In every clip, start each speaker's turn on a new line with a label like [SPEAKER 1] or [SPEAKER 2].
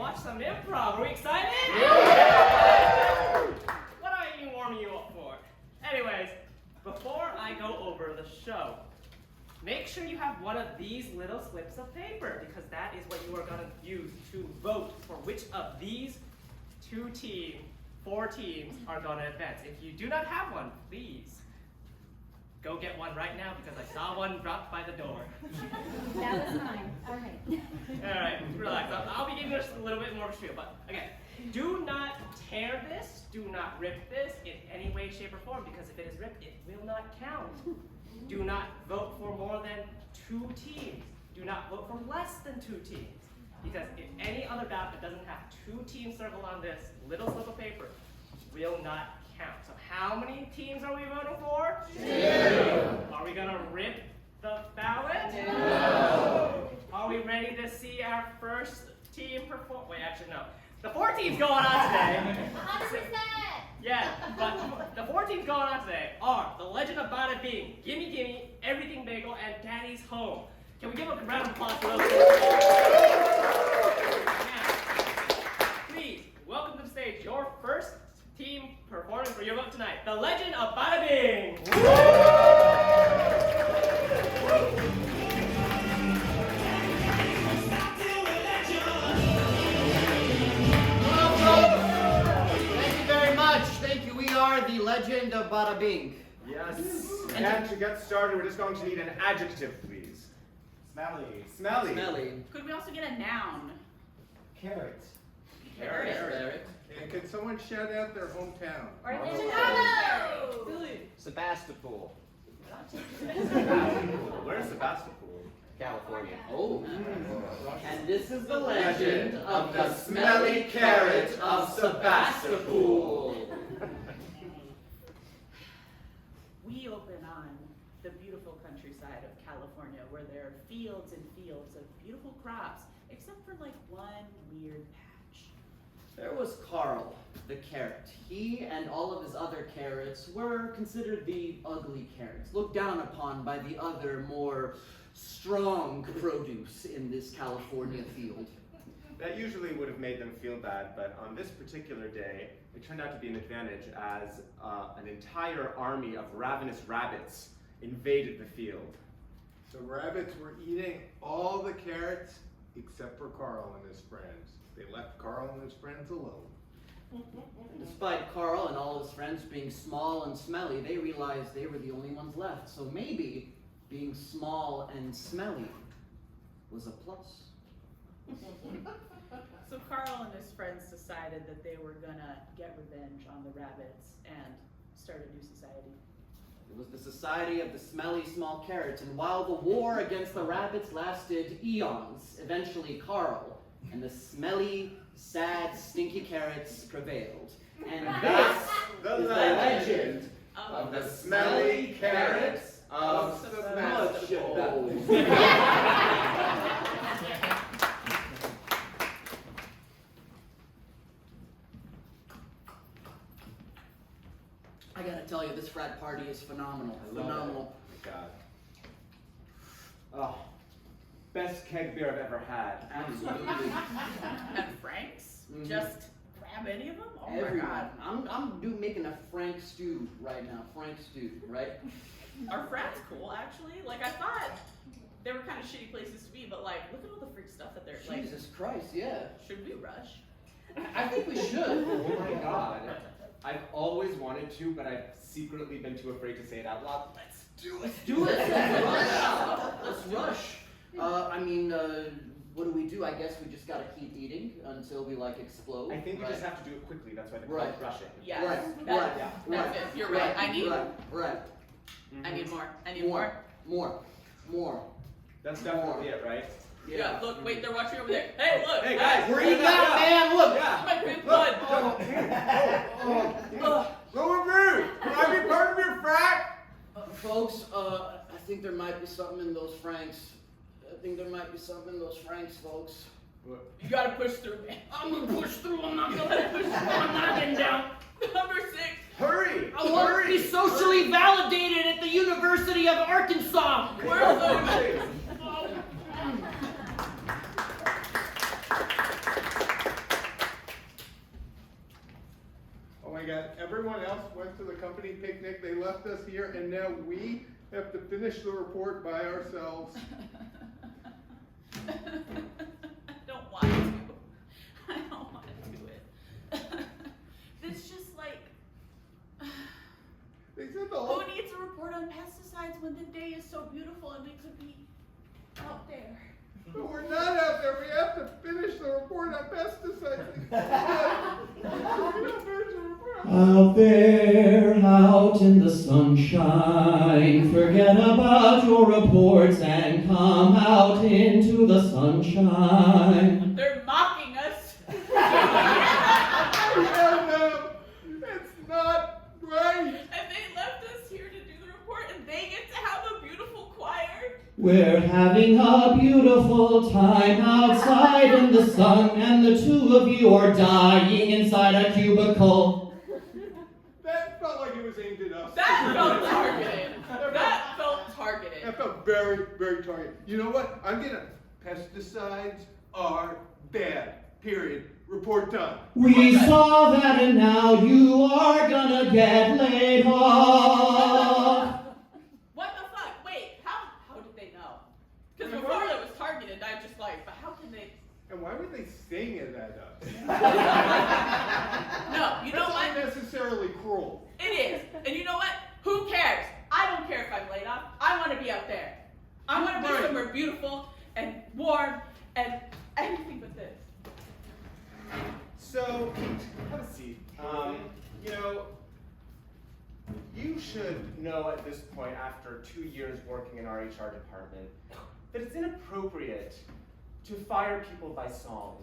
[SPEAKER 1] watch some improv. Are we excited? Yeah! What are you warming you up for? Anyways, before I go over the show, make sure you have one of these little slips of paper, because that is what you are going to use to vote for which of these four teams are going to advance. If you do not have one, please go get one right now, because I saw one dropped by the door.
[SPEAKER 2] That was mine. All right.
[SPEAKER 1] All right, relax. I'll be giving us a little bit more of a spiel, but again, do not tear this, do not rip this in any way, shape, or form, because if it is ripped, it will not count. Do not vote for more than 2 teams. Do not vote for less than 2 teams. Because if any other ballot that doesn't have 2 teams circled on this little slip of paper will not count. So how many teams are we voting for? 2. Are we gonna rip the ballot? No. Are we ready to see our first team perform? Wait, actually no. The 4 teams going on today.
[SPEAKER 2] 100%.
[SPEAKER 1] Yeah, but the 4 teams going on today are The Legend of Badda-Bing, Gimme Gimme, Everything Bagel, and Daddy's Home. Can we give a round of applause for those? Now, please, welcome to the stage your first team performing for your vote tonight, The Legend of Badda-Bing.
[SPEAKER 3] The Legend of Badda-Bing.
[SPEAKER 4] Yes. And to get started, we're just going to need an adjective, please.
[SPEAKER 5] Smelly.
[SPEAKER 4] Smelly.
[SPEAKER 3] Smelly.
[SPEAKER 6] Could we also get a noun?
[SPEAKER 5] Carrot.
[SPEAKER 3] Carrot.
[SPEAKER 7] And could someone shout out their hometown?
[SPEAKER 2] Orlando.
[SPEAKER 5] Sebastopol.
[SPEAKER 4] Where's Sebastopol?
[SPEAKER 5] California.
[SPEAKER 3] Oh. And this is the legend of the smelly carrot of Sebastopol.
[SPEAKER 6] We open on the beautiful countryside of California, where there are fields and fields of beautiful crops, except for like one weird patch.
[SPEAKER 3] There was Carl, the carrot. He and all of his other carrots were considered the ugly carrots, looked down upon by the other, more strong produce in this California field.
[SPEAKER 4] That usually would have made them feel bad, but on this particular day, it turned out to be an advantage as an entire army of ravenous rabbits invaded the field.
[SPEAKER 7] The rabbits were eating all the carrots except for Carl and his friends. They left Carl and his friends alone.
[SPEAKER 3] Despite Carl and all his friends being small and smelly, they realized they were the only ones left. So maybe being small and smelly was a plus.
[SPEAKER 6] So Carl and his friends decided that they were gonna get revenge on the rabbits and start a new society.
[SPEAKER 3] It was the Society of the Smelly Small Carrots, and while the war against the rabbits lasted eons, eventually Carl and the smelly, sad, stinky carrots prevailed. And this
[SPEAKER 4] The
[SPEAKER 3] is the legend
[SPEAKER 4] of the smelly carrots of
[SPEAKER 3] Sebastopol. I gotta tell you, this frat party is phenomenal. Phenomenal.
[SPEAKER 4] Oh my God.
[SPEAKER 5] Oh, best keg beer I've ever had.
[SPEAKER 3] Absolutely.
[SPEAKER 6] And Frank's?
[SPEAKER 3] Mhm.
[SPEAKER 6] Just grab any of them? Oh my
[SPEAKER 3] Everyone.
[SPEAKER 6] god.
[SPEAKER 3] I'm making a Frank stew right now. Frank stew, right?
[SPEAKER 6] Are frats cool, actually? Like, I thought they were kind of shitty places to be, but like, look at all the freak stuff that they're like.
[SPEAKER 3] Jesus Christ, yeah.
[SPEAKER 6] Should we rush?
[SPEAKER 3] I think we should.
[SPEAKER 5] Oh my God. I've always wanted to, but I've secretly been too afraid to say it out loud. Let's do it.
[SPEAKER 3] Let's do it. Let's rush. Let's rush. What do? I guess we just gotta keep eating until we like explode.
[SPEAKER 4] I think we
[SPEAKER 3] right?
[SPEAKER 4] just have to do it quickly. That's why they call
[SPEAKER 3] Right.
[SPEAKER 4] it rushing.
[SPEAKER 6] Yes.
[SPEAKER 3] Right.
[SPEAKER 6] That-
[SPEAKER 3] Right.
[SPEAKER 6] That's it. You're right. I need.
[SPEAKER 3] Right.
[SPEAKER 6] I need more. I need more.
[SPEAKER 3] More.
[SPEAKER 4] That's definitely it, right?
[SPEAKER 6] Yeah. Look. Wait. They're watching over there. Hey, look.
[SPEAKER 4] Hey, guys.
[SPEAKER 3] Where you at, man? Look.
[SPEAKER 4] Yeah.
[SPEAKER 6] My green blood.
[SPEAKER 4] Go with me! Can I be part of your frat?
[SPEAKER 3] Folks, I think there might be something in those Franks. Folks.
[SPEAKER 6] You gotta push through, man. I'm gonna push through. I'm not gonna let it push through. I'm not getting down. Number 6.
[SPEAKER 4] Hurry!
[SPEAKER 3] I want to be socially validated at the University of Arkansas.
[SPEAKER 6] Where's the?
[SPEAKER 7] everyone else went to the company picnic, they left us here, and now we have to finish the report by ourselves.
[SPEAKER 6] I don't want to. I don't want to do it. It's just like,
[SPEAKER 7] They said the whole...
[SPEAKER 6] who needs a report on pesticides when the day is so beautiful and we could be out there?
[SPEAKER 7] But we're not out there. We have to finish the report on pesticides.
[SPEAKER 3] Out there, out in the sunshine, forget about your reports and come out into the sunshine.
[SPEAKER 6] They're mocking us.
[SPEAKER 7] No, it's not right.
[SPEAKER 6] And they left us here to do the report, and they get to have a beautiful choir.
[SPEAKER 3] We're having a beautiful time outside in the sun, and the two of you are dying inside a cubicle.
[SPEAKER 7] That felt like it was aimed at us.
[SPEAKER 6] That felt targeted. That felt targeted.
[SPEAKER 7] That felt very, very targeted. You know what? Pesticides are bad. Period. Report done.
[SPEAKER 3] We saw that, and now you are gonna get laid off.
[SPEAKER 6] What the fuck? Wait, how did they know? Because before it was targeted, I just like, but how can they?
[SPEAKER 7] And why would they sing it at us?
[SPEAKER 6] No, you know
[SPEAKER 7] That's
[SPEAKER 6] what?
[SPEAKER 7] unnecessarily cruel.
[SPEAKER 6] It is. And you know what? Who cares? I don't care if I'm laid off. I want to be out there. I want to be somewhere beautiful and warm and anything but this.
[SPEAKER 4] So, have a seat. You know, you should know at this point, after 2 years working in our HR department, that it's inappropriate to fire people by song.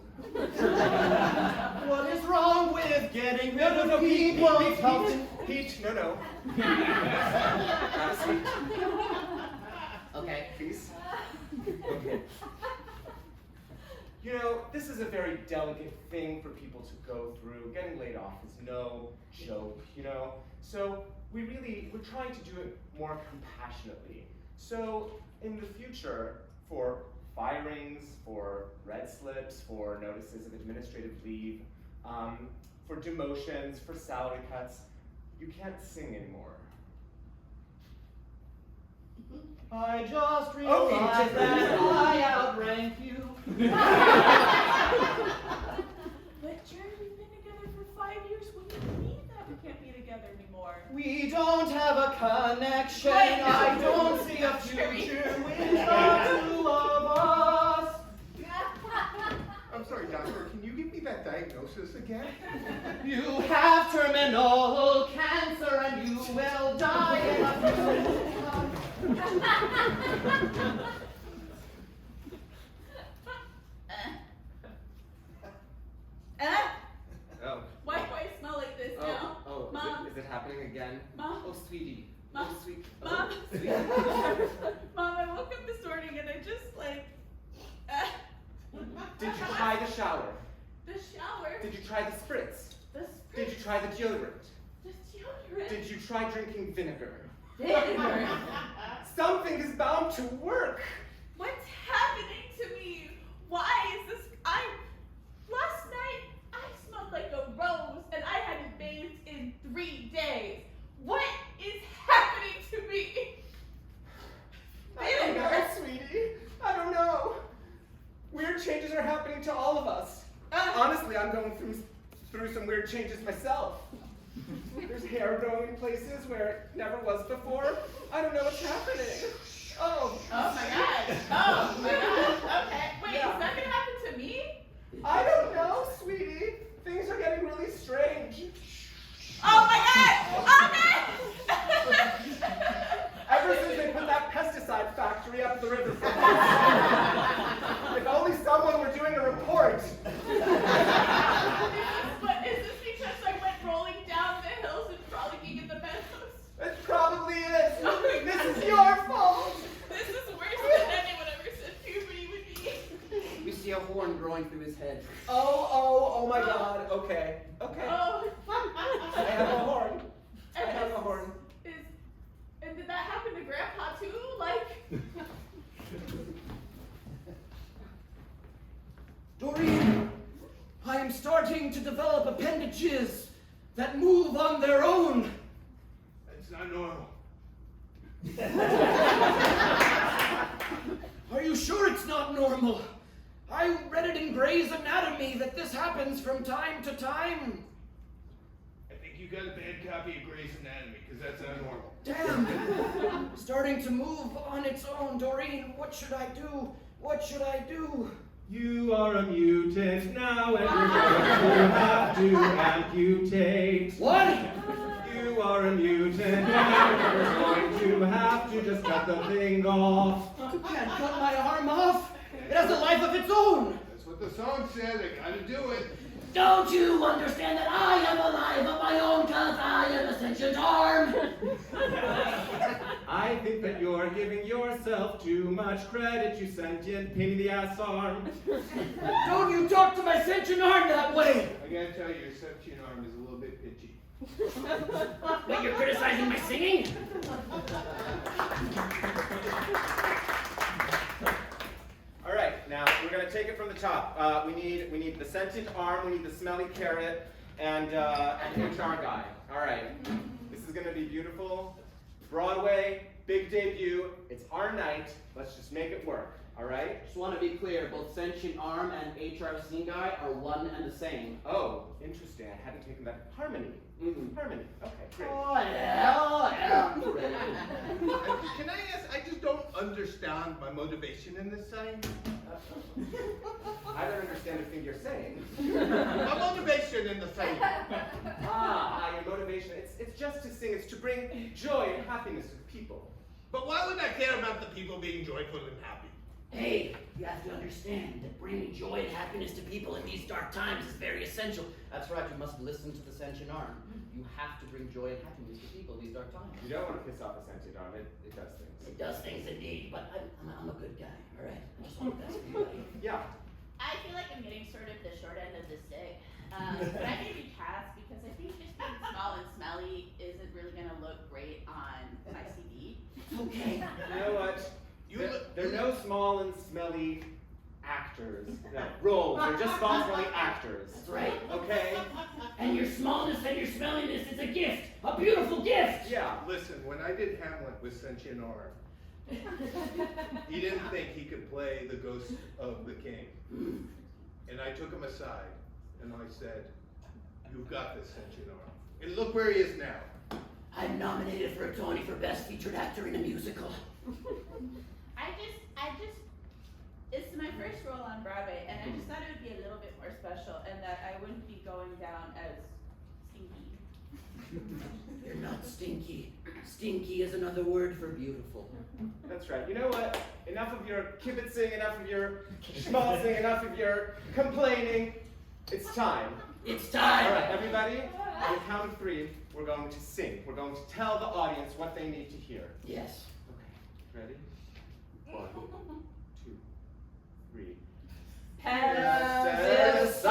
[SPEAKER 3] What is wrong with getting rid of
[SPEAKER 4] Pete,
[SPEAKER 3] people?
[SPEAKER 4] Pete, no. Have a seat,
[SPEAKER 3] Okay.
[SPEAKER 4] please. Okay. You know, this is a very delicate thing for people to go through. Getting laid off is no joke, you know? So we're trying to do it more compassionately. So in the future, for firings, for red slips, for notices of administrative leave, for demotions, for salary cuts, you can't sing anymore.
[SPEAKER 3] I just
[SPEAKER 4] Okay,
[SPEAKER 3] realized that I outrank you.
[SPEAKER 6] But Jerry, we've been together for 5 years. What do you mean that we can't be together anymore?
[SPEAKER 3] We don't have a connection.
[SPEAKER 6] Wait.
[SPEAKER 3] I don't see a future with the two of us.
[SPEAKER 7] I'm sorry, doctor. Can you give me that diagnosis again?
[SPEAKER 3] You have terminal cancer and you will die in a few months.
[SPEAKER 4] Oh.
[SPEAKER 6] Why do I smell like this now?
[SPEAKER 4] Oh,
[SPEAKER 6] Mom.
[SPEAKER 4] is it happening again?
[SPEAKER 6] Mom.
[SPEAKER 4] Oh, sweetie.
[SPEAKER 6] Mom.
[SPEAKER 4] Oh, sweet.
[SPEAKER 6] Mom.
[SPEAKER 4] Oh, sweetie.
[SPEAKER 6] Mom, I woke up this morning and I just like,
[SPEAKER 4] Did you try the shower?
[SPEAKER 6] the shower,
[SPEAKER 4] Did you try the spritz?
[SPEAKER 6] the
[SPEAKER 4] Did you try the deodorant?
[SPEAKER 6] the deodorant,
[SPEAKER 4] Did you try drinking vinegar?
[SPEAKER 6] vinegar.
[SPEAKER 4] Something is bound to work.
[SPEAKER 6] What's happening to me? Why is this? Last night I smelled like a rose and I hadn't bathed in 3 days. What is happening to me?
[SPEAKER 4] I don't know, sweetie. I don't know. Weird changes are happening to all of us. Honestly, I'm going through some weird changes myself. There's hair growing in places where it never was before. I don't know what's happening. Oh.
[SPEAKER 6] Oh my god. Oh my god. Okay. Wait,
[SPEAKER 4] Yeah.
[SPEAKER 6] is that gonna happen to me?
[SPEAKER 4] I don't know, sweetie. Things are getting really strange.
[SPEAKER 6] Oh my god! Oh god!
[SPEAKER 4] Ever since they put that pesticide factory up the river from us. If only someone were doing a report.
[SPEAKER 6] But is this because I went rolling down the hills and frolicking in the meadows?
[SPEAKER 4] It probably is. This is your fault.
[SPEAKER 6] This is worse than anyone ever said puberty would be.
[SPEAKER 3] We see a horn growing through his head.
[SPEAKER 4] Oh my god. Okay.
[SPEAKER 6] Oh.
[SPEAKER 4] I have a horn. I have a horn.
[SPEAKER 6] And did that happen to Grandpa too? Like,
[SPEAKER 3] Doreen, I am starting to develop appendages. that move on their own.
[SPEAKER 7] That's not normal.
[SPEAKER 3] Are you sure it's not normal? I read it in Gray's Anatomy that this happens from time to time.
[SPEAKER 7] I think you got a bad copy of Gray's Anatomy, because that's not normal.
[SPEAKER 3] Damn! Starting to move on its own. Doreen, what should I do? What should I do?
[SPEAKER 5] You are a mutant now, and you're going to have to amputate.
[SPEAKER 3] What?
[SPEAKER 5] You are a mutant now, and you're going to have to just cut the thing off.
[SPEAKER 3] You can't cut my arm off. It has a life of its own.
[SPEAKER 7] That's what the song said. I gotta do it.
[SPEAKER 3] Don't you understand that I am alive of my own because I am a sentient arm?
[SPEAKER 5] I think that you're giving yourself too much credit, you sentient pain in the ass arm.
[SPEAKER 3] Don't you talk to my sentient arm that way.
[SPEAKER 7] I gotta tell you, your sentient arm is a little bit pitchy.
[SPEAKER 3] Wait, you're criticizing my singing?
[SPEAKER 5] All right, now we're gonna take it from the top. We need the sentient arm, we need the smelly carrot, and an HR guy. All right, this is gonna be beautiful. Broadway, big debut. It's our night. Let's just make it work. All right.
[SPEAKER 3] Just want to be clear, both sentient arm and HR scene guy are one and the same.
[SPEAKER 5] Oh, interesting. I hadn't taken that. Harmony. Harmony. Okay, great.
[SPEAKER 3] Oh, yeah.
[SPEAKER 7] Can I ask, I just don't understand my motivation in this thing.
[SPEAKER 5] I don't understand a thing you're saying.
[SPEAKER 7] My motivation in the thing.
[SPEAKER 5] Your motivation. It's just to sing. It's to bring joy and happiness to the people.
[SPEAKER 7] But why would I care about the people being joyful and happy?
[SPEAKER 3] Hey, you have to understand that bringing joy and happiness to people in these dark times is very essential. That's right, you must listen to the sentient arm. You have to bring joy and happiness to people in these dark times.
[SPEAKER 5] You don't want to piss off a sentient arm. It does things.
[SPEAKER 3] It does things indeed, but I'm a good guy, all right? I just want the best for everybody.
[SPEAKER 5] Yeah.
[SPEAKER 6] I feel like I'm getting sort of the short end of the stick. But I may be cast because I think just being small and smelly isn't really going to look great on my CD.
[SPEAKER 3] Okay.
[SPEAKER 5] You know what? They're no small and smelly actors. No, roles. They're just small and smelly actors.
[SPEAKER 3] That's right.
[SPEAKER 5] Okay?
[SPEAKER 3] And your smallness and your smelliness is a gift, a beautiful gift.
[SPEAKER 5] Yeah.
[SPEAKER 7] Listen, when I did Hamlet with sentient arm, he didn't think he could play the ghost of the king. And I took him aside and I said, "You've got this, sentient arm." And look where he is now.
[SPEAKER 3] I'm nominated for a Tony for Best Featured Actor in a Musical.
[SPEAKER 6] It's my first role on Broadway, and I just thought it would be a little bit more special, and that I wouldn't be going down as stinky.
[SPEAKER 3] You're not stinky. Stinky is another word for beautiful.
[SPEAKER 5] That's right. You know what? Enough of your kibitzing, enough of your schmaltzing, enough of your complaining. It's time.
[SPEAKER 3] It's time.
[SPEAKER 5] All right, everybody, on the count of 3, we're going to sing. We're going to tell the audience what they need to hear.
[SPEAKER 3] Yes.
[SPEAKER 5] Okay, ready? 1, 2, 3.
[SPEAKER 6] Pesticide.